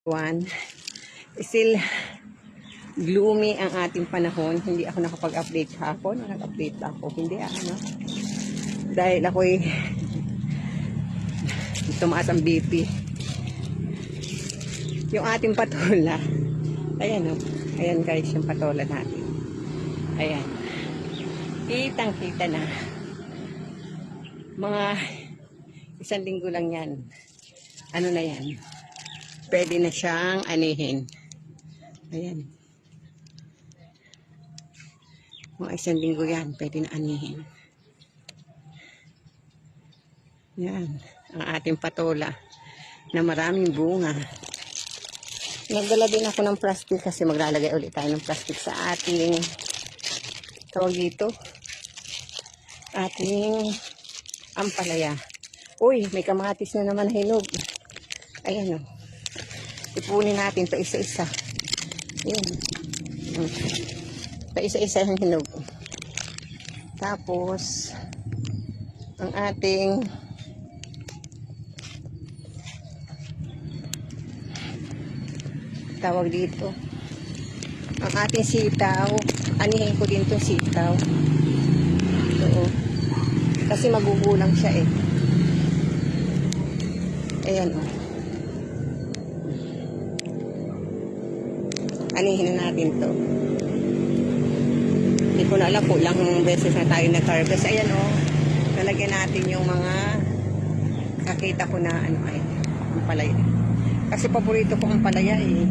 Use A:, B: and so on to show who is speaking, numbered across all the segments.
A: One, still gloomy ang ating panahon. Hindi ako nakapag-update hapon. Nag-update ako. Hindi ano. Dahil ako'y tumaas ang BP. Yung ating patola. Ayan o. Ayan guys yung patola natin. Ayan. Kitang-kita na. Mga 1 linggo lang yan. Ano na yan? Pwede na siyang anihin. Ayan. Mga 1 linggo yan. Pwede na anihin. Yan. Ang ating patola na maraming bunga. Nagdala din ako ng plastic kasi maglalagay ulit tayo ng plastic sa ating tawag dito. Ating ampalaya. Uy, may kamatis na naman hinog. Ayan o. Ipunin natin pa isa-isa. Ayan. Pa isa-isa yung hinog. Tapos, ang ating tawag dito. Ang ating sitaw. Anihin ko din itong sitaw. Oo. Kasi magugulang siya eh. Ayan o. Anihin na natin to. Hindi ko na alam kung ilang beses na tayo nag-harvest. Ayan o. Nalagyan natin yung mga kakita ko na ano ay ampalaya. Kasi paborito ko ang palaya eh.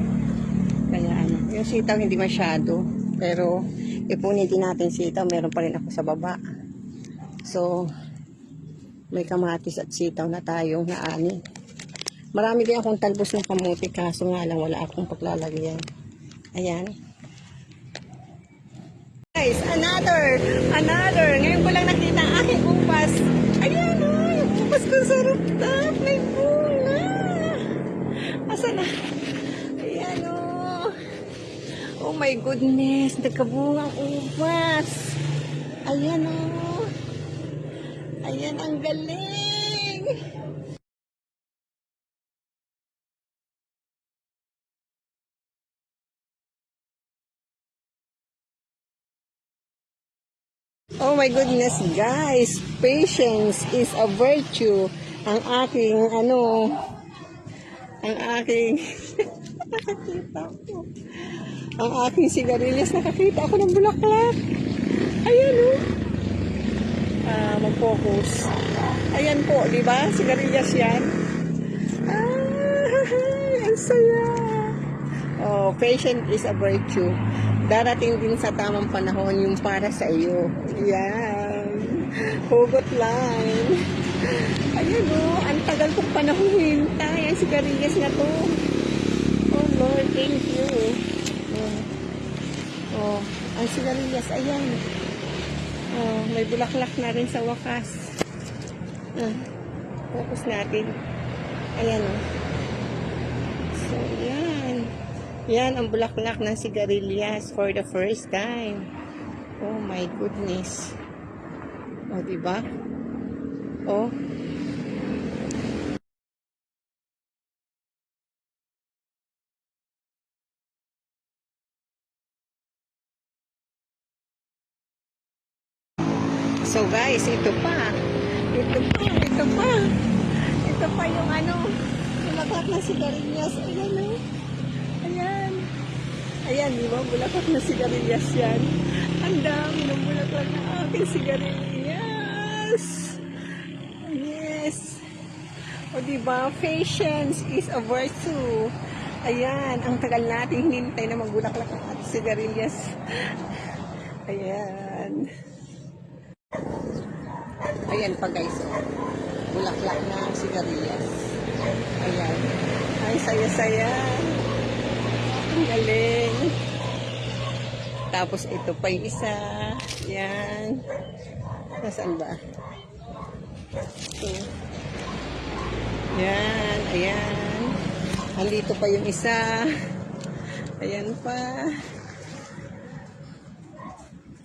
A: Kaya ano. Yung sitaw hindi masyado. Pero ipunin din natin sitaw. Meron pa rin ako sa baba. So may kamatis at sitaw na tayong naani. Marami din akong talbos ng kamuti. Kaso nga lang wala akong paglalagyan. Ayan. Guys, another. Ngayon ko lang nakita ang aking upas. Ayan o, yung upas ko sa rooftop. May bunga. Asa na? Ayan o. Oh my goodness. Nagkabunga ang upas. Ayan o. Ayan, ang galing. Oh my goodness guys, patience is a virtue. Ang aking nakakita ko. Ang aking sigarilyas, nakakita ako ng bulaklak. Ayan o. Mag-focus. Ayan po, di ba? Sigarilyas yan. Ang saya. Oh, patience is a virtue. Darating din sa tamang panahon yung para sa iyo. Yan. Hugot line. Ayan o. Ang tagal kong panahon hintay. Ang sigarilyas na to. Oh Lord, thank you. Oh, ang sigarilyas. Ayan. Oh, may bulaklak na rin sa wakas. Focus natin. Ayan o. So, yan. Yan ang bulaklak ng sigarilyas for the first time. Oh my goodness. Oh, diba? Oh. So guys, ito pa yung bulaklak ng sigarilyas. Ayan o. Ayan, di ba? Bulaklak na sigarilyas yan. Ang dami ng bulaklak ng aking sigarilyas. Yes. O di ba? Patience is a virtue. Ayan, ang tagal natin hinintay na magbulaklak ng ating sigarilyas. Ayan. Ayan pa guys. Bulaklak na sigarilyas. Ayan. Ay, saya-saya. Galing. Tapos ito pa yung isa. Yan. Nasaan ba? Ito. Yan. Ayan. Andito pa yung isa. Ayan pa.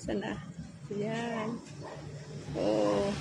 A: Sana. Ayan. Oh.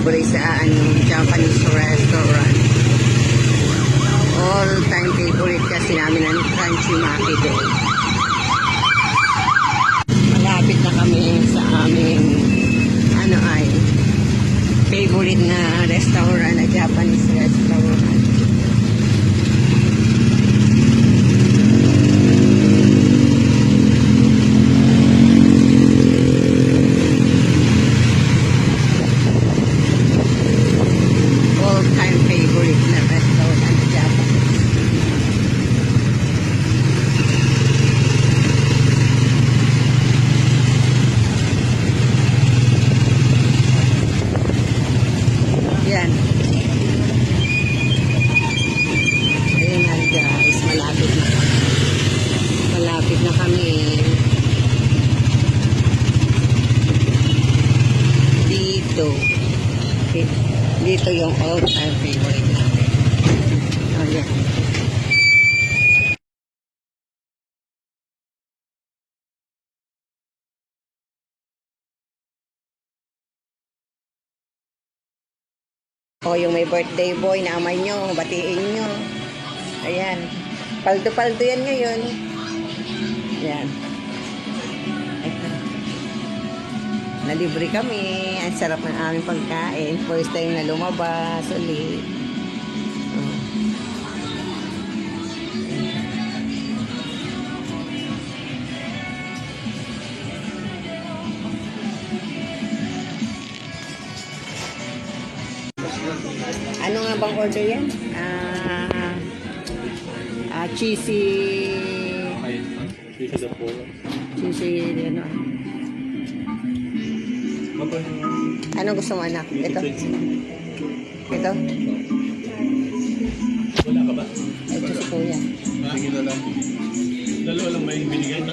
A: favorite sa Japanese restaurant. All-time favorite kasi namin ang Crunchy Maki doon. Malapit na kami sa aming favorite na restaurant, na Japanese restaurant. All-time favorite na restaurant na Japanese. Yan. Ayan na guys, malapit na kami. Malapit na kami. Dito. Dito yung all-time favorite natin. Oh, yan. O, yung may birthday boy na amay nyo, batiin nyo. Ayan. Paldo-paldo yan ngayon. Ayan. Nalibre kami. Ang sarap ng aming pagkain. First time na lumabas ulit. Oh. Ano nga bang order yan? Cheesy... Cheesy, ano? Ano gusto mo, anak? Ito? Ito?
B: Wala ka ba?
A: Ito si Kuya.
B: Sige na lang. Dalawa lang may binigay.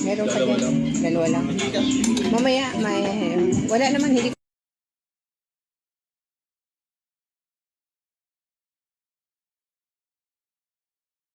A: Meron pa dyan. Dalawa lang. Mamaya, wala naman, hindi